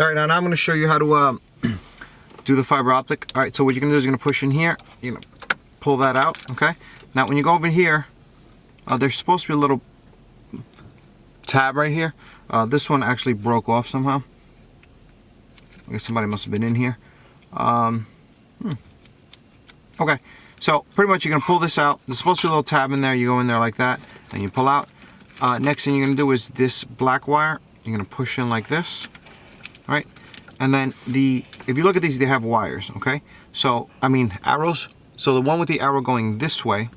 All right, now I'm going to show you how to do the fiber optic. All right, so what you're going to do is you're going to push in here. You're going to pull that out, okay? Now, when you go over here, there's supposed to be a little tab right here. This one actually broke off somehow. I guess somebody must have been in here. Okay, so pretty much you're going to pull this out. There's supposed to be a little tab in there. You go in there like that, and you pull out. Next thing you're going to do is this black wire. You're going to push in like this. All right, and then if you look at these, they have wires, okay? So, I mean, arrows. So the one with the arrow going this way,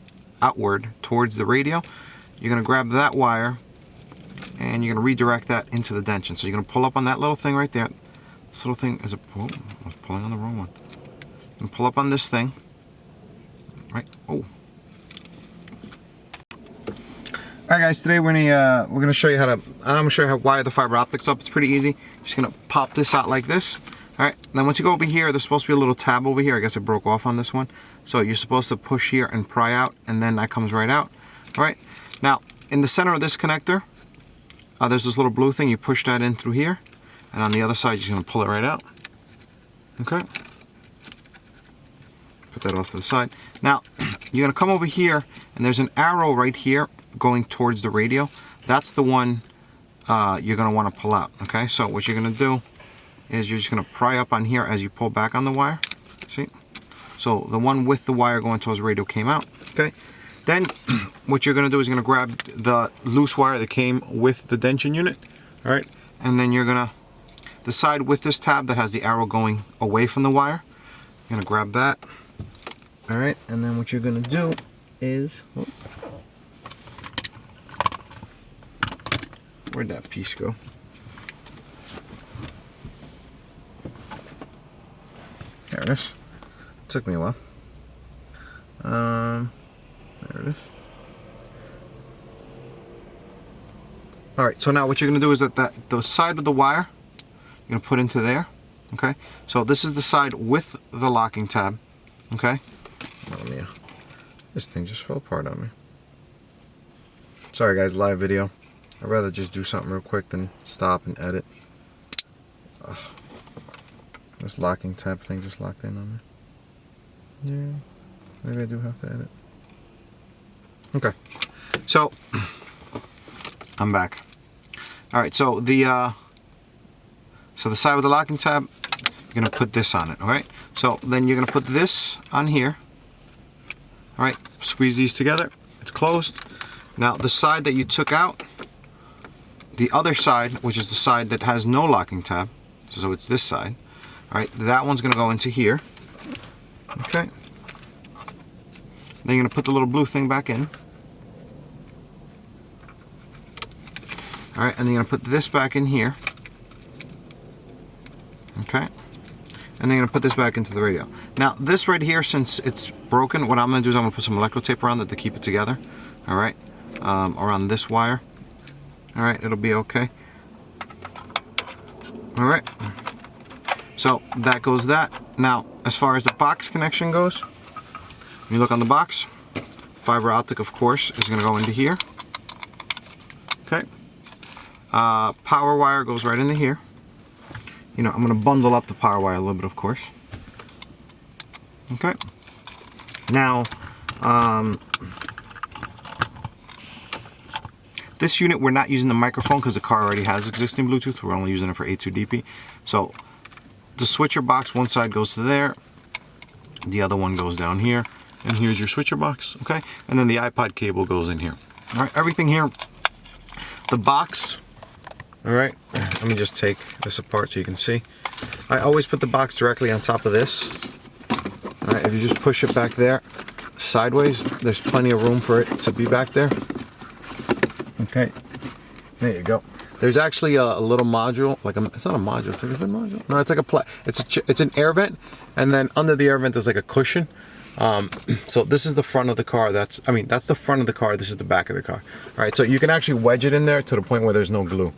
outward, towards the radio, you're going to grab that wire, and you're going to redirect that into the Dension. So you're going to pull up on that little thing right there. This little thing is I was pulling on the wrong one. You can pull up on this thing, right? Oh. All right, guys. Today we're gonna show you how to. I'm gonna show you how to wire the fiber optics up. It's pretty easy. Just gonna pop this out like this. All right. Then once you go over here, there's supposed to be a little tab over here. I guess it broke off on this one. So you're supposed to push here and pry out, and then that comes right out. All right. Now in the center of this connector, there's this little blue thing. You push that in through here, and on the other side, you're just gonna pull it right out. Okay. Put that off to the side. Now you're gonna come over here, and there's an arrow right here going towards the radio. That's the one you're going to want to pull out. Okay, so what you're going to do is you're just going to pry up on here as you pull back on the wire. See? So the one with the wire going towards the radio came out. Okay, then what you're going to do is you're going to grab the loose wire that came with the Dension unit. All right, and then you're going to, the side with this tab that has the arrow going away from the wire, you're going to grab that. All right, and then what you're going to do is, where'd that piece go? There it is. Took me a while. There it is. All right, so now what you're gonna do is that the side of the wire, you're gonna put into there, okay? So this is the side with the locking tab, okay? Oh, man. This thing just fell apart on me. Sorry guys, live video. I'd rather just do something real quick than stop and edit. Ugh. This locking tab thing just locked in on me. Yeah, maybe I do have to edit. Okay, so I'm back. All right, so the side with the locking tab, you're gonna put this on it. All right, so then you're gonna put this on here. All right, squeeze these together. It's closed. Now the side that you took out, the other side, which is the side that has no locking tab, so it's this side, all right, that one's gonna go into here, okay? Then you're gonna put the little blue thing back in. All right, and then you're gonna put this back in here, okay? And then you're gonna put this back into the radio. Now, this right here, since it's broken, what I'm gonna do is I'm gonna put some electro tape around it to keep it together, all right? Around this wire. All right, it'll be okay. All right, so that goes that. Now, as far as the box connection goes, when you look on the box, fiber optic, of course, is gonna go into here. Okay, power wire goes right into here. You know, I'm gonna bundle up the power wire a little bit, of course. Okay, now, this unit, we're not using the microphone because the car already has existing Bluetooth. We're only using it for A2DP. So the switcher box, one side goes to there, the other one goes down here, and here's your switcher box, okay? And then the iPod cable goes in here. All right, everything here. The box, all right, let me just take this apart so you can see. I always put the box directly on top of this. All right, if you just push it back there, sideways, there's plenty of room for it to be back there. Okay, there you go. There's actually a little module, like it's not a module. Is it a module? No, it's like it's an air vent, and then under the air vent there's like a cushion. So this is the front of the car. That's the front of the car. This is the back of the car. All right, so you can actually wedge it in there to the point where there's no glue.